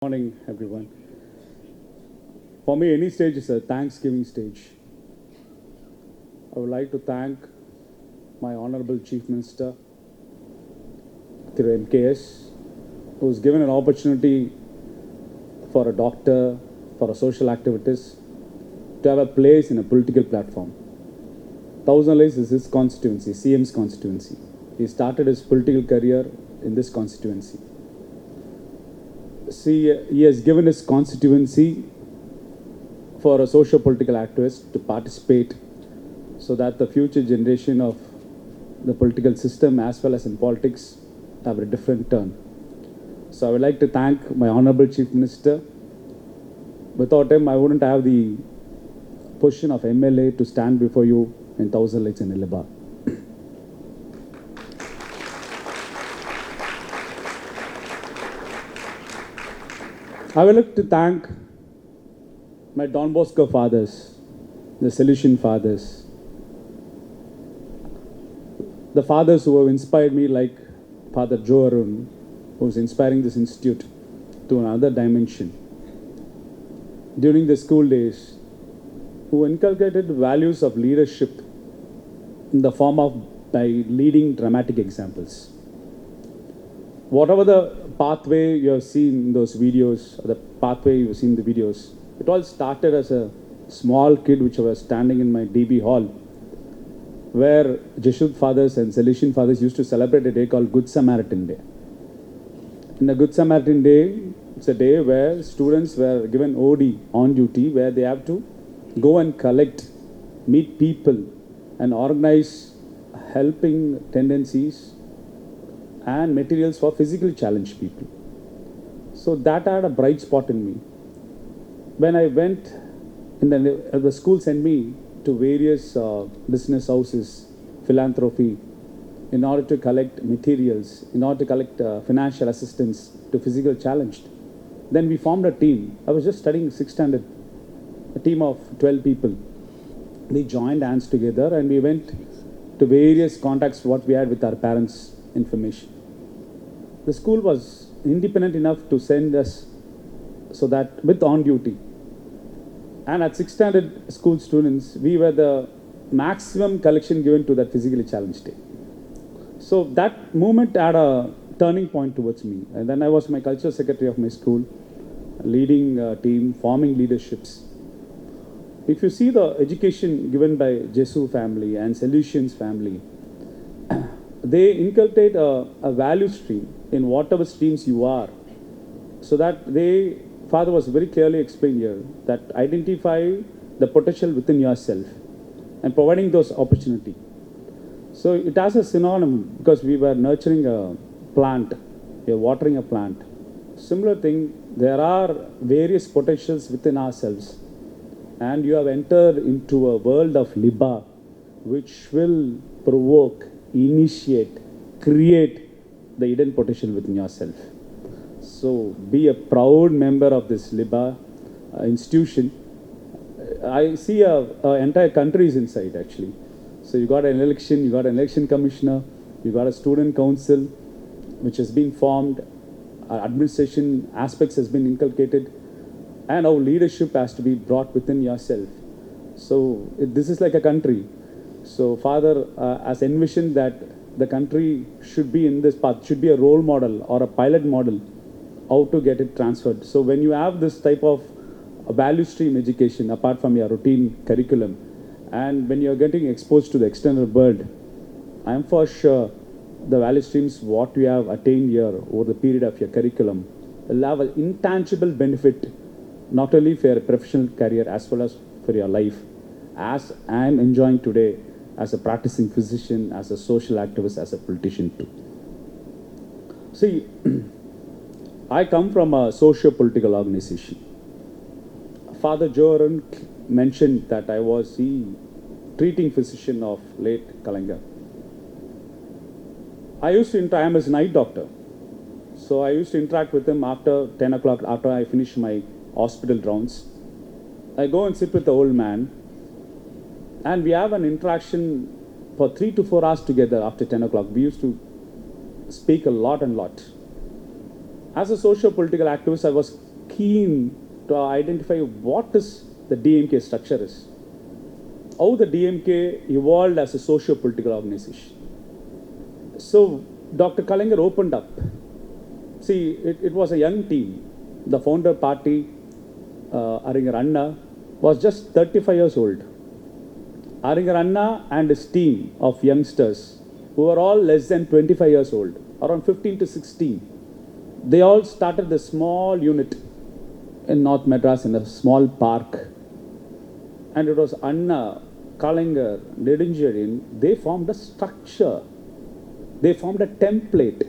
Morning, everyone. For me, any stage is a Thanksgiving stage. I would like to thank my Honorable Chief Minister, through MKS, who was given an opportunity for a doctor, for a social activist, to have a place in a political platform. THOUSANDLIGHTS is his constituency, CM's constituency. He started his political career in this constituency. See, he has given his constituency for a socio-political activist to participate so that the future generation of the political system as well as in politics have a different turn. So I would like to thank my Honorable Chief Minister. Without him, I wouldn't have the position of MLA to stand before you in THOUSANDLIGHTS in Illaba. I would like to thank my Don Bosco fathers, the Solution fathers, the fathers who have inspired me, like Father Joe Arun, who is inspiring this institute to another dimension. During the school days, who inculcated values of leadership in the form of by leading dramatic examples. Whatever the pathway you have seen in those videos, or the pathway you have seen in the videos, it all started as a small kid which was standing in my DB hall, where Jesuit fathers and Salesian fathers used to celebrate a day called Good Samaritan Day. In the Good Samaritan Day, it's a day where students were given OD, on duty, where they have to go and collect, meet people, and organize helping tendencies and materials for physically challenged people. So that had a bright spot in me. When I went, the school sent me to various business houses, philanthropy, in order to collect materials, in order to collect financial assistance to physically challenged. Then we formed a team. I was just studying 6th standard, a team of 12 people. We joined hands together and we went to various contacts what we had with our parents' information. The school was independent enough to send us so that with on duty. And at 6th standard school students, we were the maximum collection given to that physically challenged day. So that moment had a turning point towards me. And then I was my cultural secretary of my school, leading a team, forming leaderships. If you see the education given by Jesu family and Solutions family, they inculcate a value stream in whatever streams you are, so that Father was very clearly explained here, that identify the potential within yourself and providing those opportunity. So it has a synonym, because we were nurturing a plant, we are watering a plant. Similar thing, there are various potentials within ourselves, and you have entered into a world of Liba, which will provoke, initiate, create the hidden potential within yourself. So be a proud member of this Liba institution. I see entire countries inside actually. So you got an election commissioner, you got a student council which has been formed, administration aspects has been inculcated, and our leadership has to be brought within yourself. So this is like a country. So Father has envisioned that the country should be in this path, should be a role model or a pilot model, how to get it transferred. So when you have this type of value stream education apart from your routine curriculum, and when you're getting exposed to the external world, I'm for sure the value streams what you have attained here over the period of your curriculum will have an intangible benefit, not only for your professional career as well as for your life, as I'm enjoying today as a practicing physician, as a social activist, as a politician too. See, I come from a socio-political organization. Father Joe Arun mentioned that I was the treating physician of late Kalanga. I used to interact, I'm a night doctor. So I used to interact with him after 10 o'clock, after I finish my hospital rounds. I go and sit with the old man, and we have an interaction for 3 to 4 hours together after 10 o'clock. We used to speak a lot and lot. As a socio-political activist, I was keen to identify what is the DMK structure is. How the DMK evolved as a socio-political organization. So Dr. Kalaignar opened up. See, it was a young team. The founder party, Aringer Anna, was just 35 years old. Aringer Anna and his team of youngsters, who were all less than 25 years old, around 15 to 16, they all started a small unit in North Madras in a small park. And it was Anna, Kalaignar, Nedunchezhiyan, they formed a structure. They formed a template.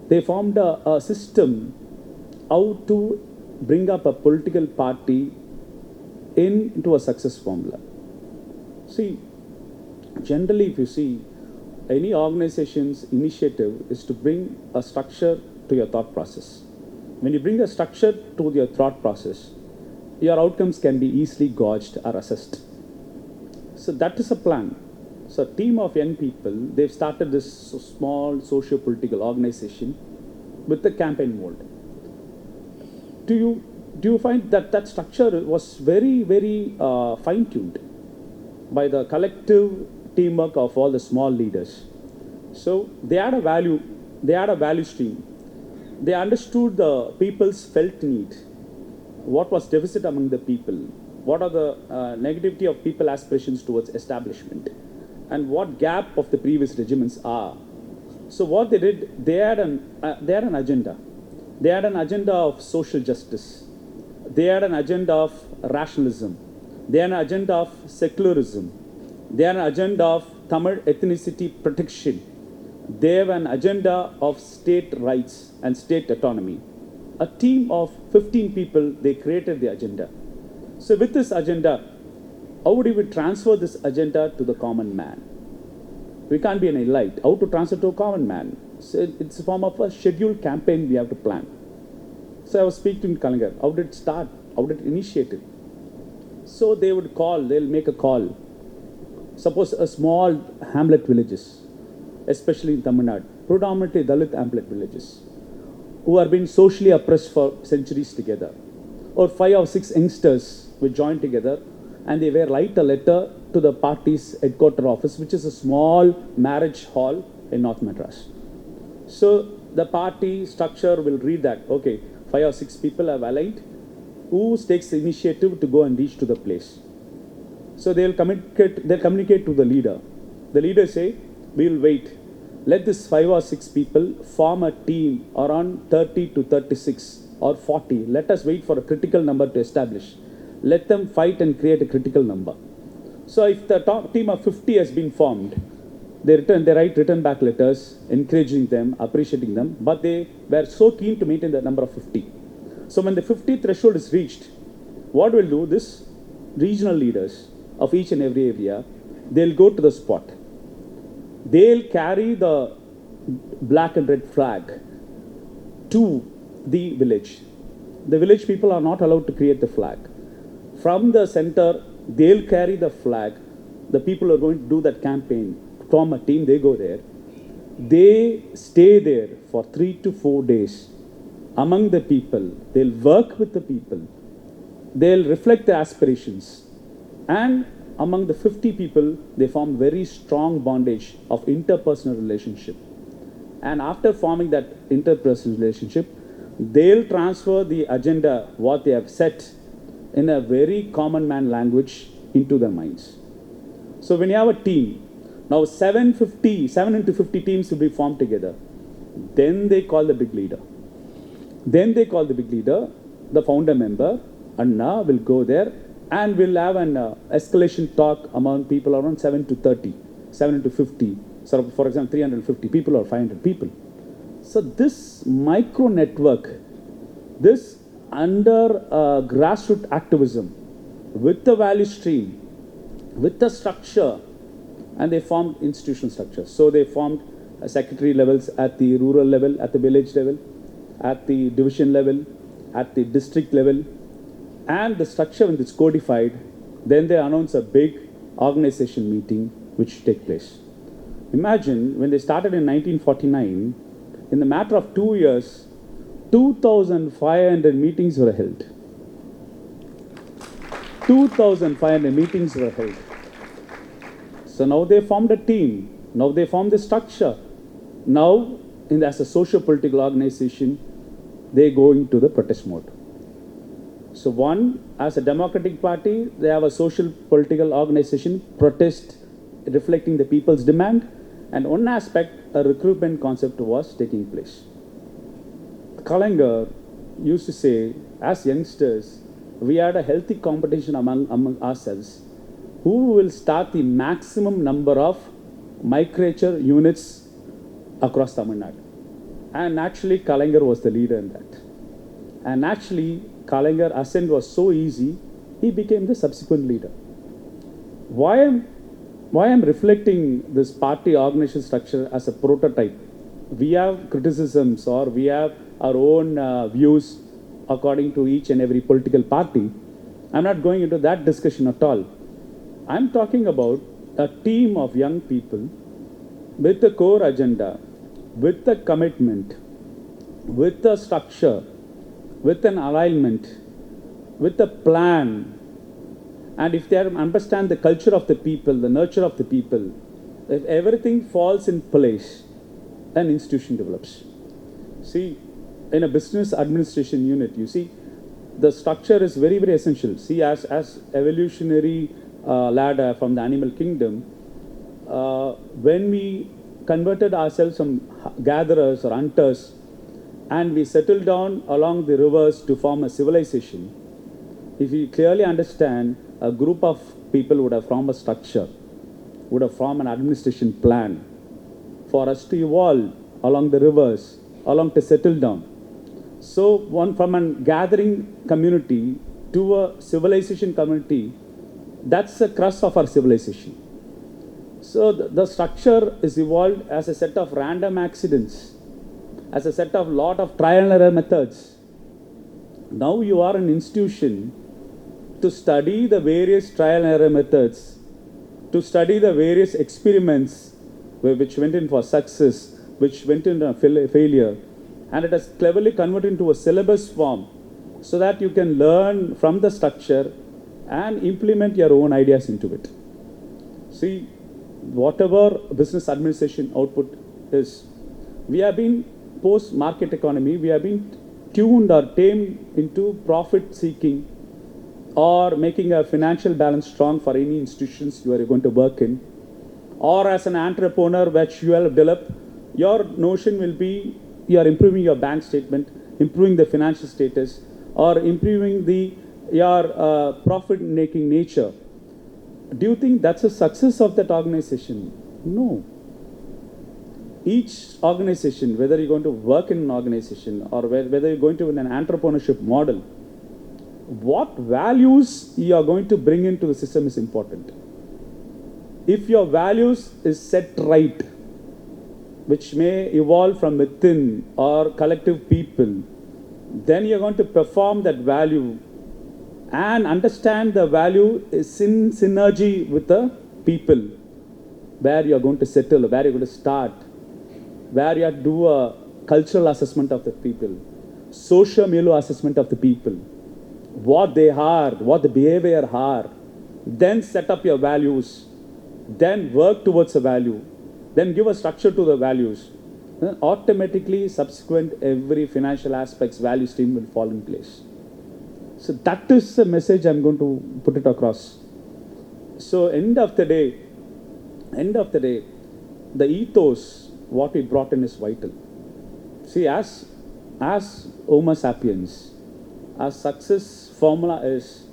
They formed a system how to bring up a political party into a success formula. See, generally if you see, any organization's initiative is to bring a structure to your thought process. When you bring a structure to your thought process, your outcomes can be easily gauged or assessed. So that is a plan. So a team of young people, they've started this small socio-political organization with the campaign mold. Do you find that that structure was very, very fine-tuned by the collective teamwork of all the small leaders? So they had a value stream. They understood the people's felt need. What was deficit among the people? What are the negativity of people aspirations towards establishment? And what gap of the previous regiments are. So what they did, they had an agenda. They had an agenda of social justice. They had an agenda of rationalism. They had an agenda of secularism. They had an agenda of Tamil ethnicity protection. They have an agenda of state rights and state autonomy. A team of 15 people, they created the agenda. So with this agenda, how would we transfer this agenda to the common man? We can't be an elite. How to transfer to a common man? So it's a form of a scheduled campaign we have to plan. So I was speaking to Kalaignar. How did it start? How did it initiate it? So they'll make a call. Suppose a small hamlet villages, especially in Tamil Nadu, predominantly Dalit hamlet villages, who are being socially oppressed for centuries together. Or 5 or 6 youngsters will join together and they will write a letter to the party's headquarter office, which is a small marriage hall in North Madras. So the party structure will read that, okay, 5 or 6 people have aligned. Who takes the initiative to go and reach to the place? So they'll communicate to the leader. The leader say, we'll wait. Let this 5 or 6 people form a team around 30 to 36 or 40. Let us wait for a critical number to establish. Let them fight and create a critical number. So if the team of 50 has been formed, they write return back letters, encouraging them, appreciating them, but they were so keen to maintain the number of 50. So when the 50 threshold is reached, what will do, this regional leaders of each and every area, they'll go to the spot. They'll carry the black and red flag to the village. The village people are not allowed to create the flag. From the center, they'll carry the flag. The people are going to do that campaign. From a team, they go there. They stay there for 3 to 4 days among the people. They'll work with the people. They'll reflect their aspirations. And among the 50 people, they form very strong bondage of interpersonal relationship. And after forming that interpersonal relationship, they'll transfer the agenda, what they have set, in a very common man language into their minds. So when you have a team, now 7 into 50 teams will be formed together. Then they call the big leader. The founder member, Anna, will go there and will have an escalation talk among people around 7 to 30, 7 to 50. So for example, 350 people or 500 people. So this micro network, this under grassroots activism, with the value stream, with the structure, and they formed institutional structures. So they formed secretary levels at the rural level, at the village level, at the division level, at the district level, and the structure when it's codified, then they announce a big organization meeting which take place. Imagine when they started in 1949, in the matter of 2 years, 2,500 meetings were held. 2,500 meetings were held. So now they formed a team. Now they formed the structure. Now, as a socio-political organization, they go into the protest mode. So one, as a democratic party, they have a social political organization, protest reflecting the people's demand, and one aspect, a recruitment concept was taking place. Kalankar used to say, as youngsters, we had a healthy competition among ourselves. Who will start the maximum number of micrature units across Tamil Nadu? And naturally, Kalankar was the leader in that. And naturally, Kalankar ascent was so easy, he became the subsequent leader. Why I'm reflecting this party organization structure as a prototype? We have criticisms or we have our own views according to each and every political party. I'm not going into that discussion at all. I'm talking about a team of young people with a core agenda, with a commitment, with a structure, with an alignment, with a plan. And if they understand the culture of the people, the nurture of the people, if everything falls in place, an institution develops. See, in a business administration unit, you see, the structure is very, very essential. See, as evolutionary ladder from the animal kingdom, when we converted ourselves from gatherers or hunters, and we settled down along the rivers to form a civilization, if you clearly understand, a group of people would have formed a structure, would have formed an administration plan for us to evolve along the rivers, along to settle down. So one from a gathering community to a civilization community, that's the crux of our civilization. So the structure is evolved as a set of random accidents, as a set of lot of trial and error methods. Now you are an institution to study the various trial and error methods, to study the various experiments which went in for success, which went in failure, and it has cleverly converted into a syllabus form so that you can learn from the structure and implement your own ideas into it. See, whatever business administration output is, we have been post-market economy, we have been tuned or tamed into profit-seeking or making a financial balance strong for any institutions you are going to work in. Or as an entrepreneur which you have developed, your notion will be you are improving your bank statement, improving the financial status, or improving your profit-making nature. Do you think that's a success of that organization? No. Each organization, whether you're going to work in an organization or whether you're going to in an entrepreneurship model, what values you are going to bring into the system is important. If your values is set right, which may evolve from within or collective people, then you're going to perform that value and understand the value is in synergy with the people, where you're going to settle, where you're going to start, where you do a cultural assessment of the people, social milieu assessment of the people, what they are, what the behavior are, then set up your values, then work towards a value, then give a structure to the values. Then automatically subsequent every financial aspects value stream will fall in place. So that is the message I'm going to put it across. So end of the day, the ethos, what we brought in is vital. See, as Homo sapiens, our success formula is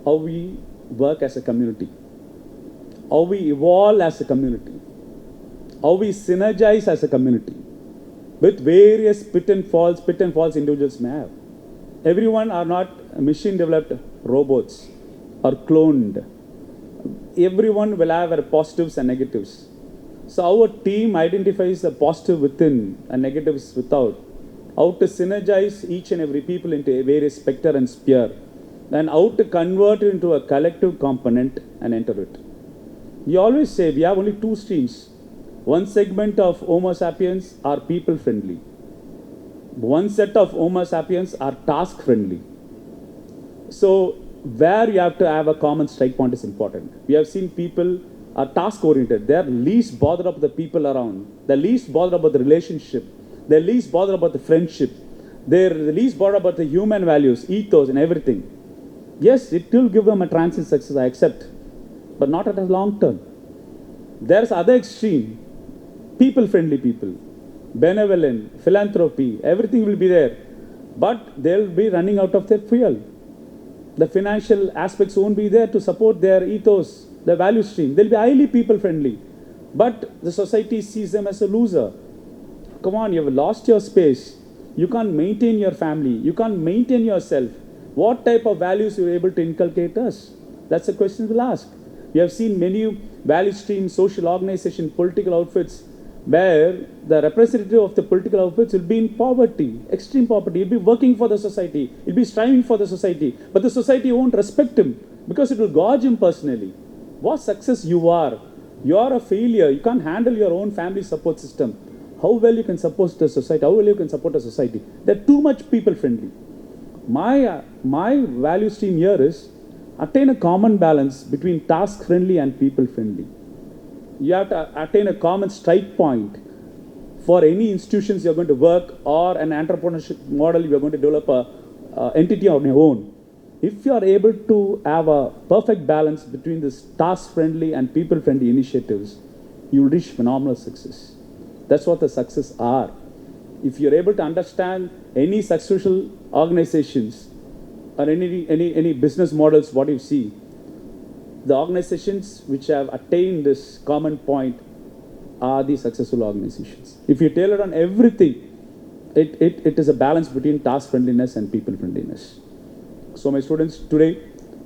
how we work as a community, how we evolve as a community, how we synergize as a community with various pit and falls individuals may have. Everyone are not machine-developed robots or cloned. Everyone will have their positives and negatives. So our team identifies the positive within and negatives without. How to synergize each and every people into a various spectre and sphere. Then how to convert it into a collective component and enter it. We always say we have only two streams. One segment of Homo sapiens are people-friendly. One set of Homo sapiens are task friendly. So where you have to have a common strike point is important. We have seen people are task oriented. They are least bothered about the people around. They're least bothered about the relationship. They're least bothered about the friendship. They're the least bothered about the human values, ethos and everything. Yes, it will give them a transient success, I accept, but not at a long term. There's other extreme, people-friendly people, benevolent, philanthropy, everything will be there, but they'll be running out of their fuel. The financial aspects won't be there to support their ethos, their value stream. They'll be highly people-friendly, but the society sees them as a loser. Come on, you've lost your space. You can't maintain your family. You can't maintain yourself. What type of values you're able to inculcate us? That's a question we'll ask. We have seen many value streams, social organization, political outfits, where the representative of the political outfits will be in poverty, extreme poverty. He'll be working for the society. He'll be striving for the society. But the society won't respect him because it will gouge him personally. What success you are? You are a failure. You can't handle your own family support system. How well you can support the society? How well you can support a society? They're too much people friendly. My value stream here is attain a common balance between task friendly and people friendly. You have to attain a common strike point for any institutions you're going to work or an entrepreneurship model you're going to develop a entity on your own. If you are able to have a perfect balance between this task friendly and people friendly initiatives, you will reach phenomenal success. That's what the success are. If you're able to understand any successful organizations or any business models, what you see, the organizations which have attained this common point are the successful organizations. If you tailor on everything, it is a balance between task friendliness and people friendliness. So my students, today,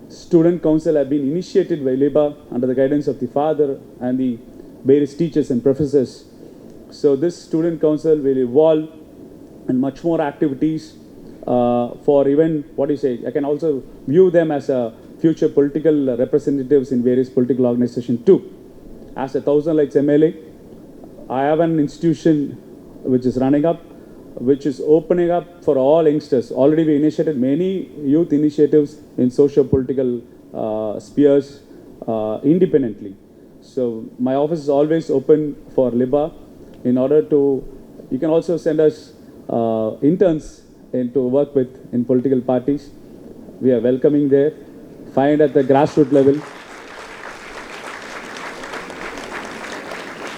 Student Council have been initiated by LIBA under the guidance of the father and the various teachers and professors. So this Student Council will evolve and much more activities for even, I can also view them as a future political representatives in various political organizations too. As a Thousand Lights MLA, I have an institution which is running up, which is opening up for all youngsters. Already we initiated many youth initiatives in socio-political spheres independently. So my office is always open for LIBA in order to, you can also send us interns to work with in political parties. We are welcoming there. Find at the grassroots level.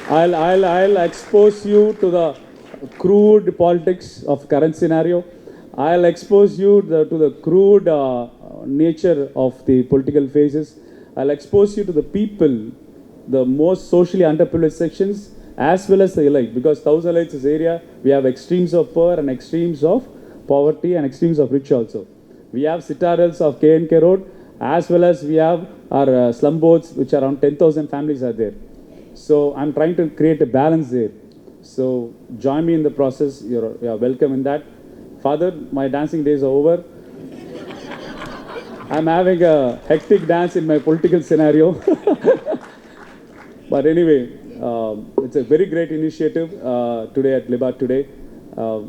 I'll expose you to the crude politics of current scenario. I'll expose you to the crude nature of the political phases. I'll expose you to the people, the most socially underprivileged sections, as well as the elite, because Thousand Lights is area, we have extremes of poor and extremes of poverty and extremes of rich also. We have citadels of K&K Road, as well as we have our slum boards, which are around 10,000 families are there. So I'm trying to create a balance there. So join me in the process. You're welcome in that. Father, my dancing days are over. I'm having a hectic dance in my political scenario. But anyway, it's a very great initiative today at LIBA today.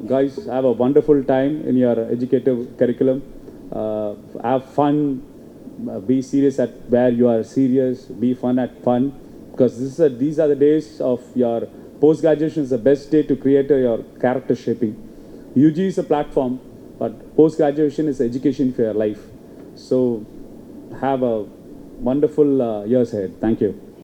Guys, have a wonderful time in your educative curriculum. Have fun. Be serious at where you are serious. Be fun at fun. Because these are the days of your post-graduation is the best day to create your character shaping. UG is a platform, but post-graduation is education for your life. So have a wonderful years ahead. Thank you.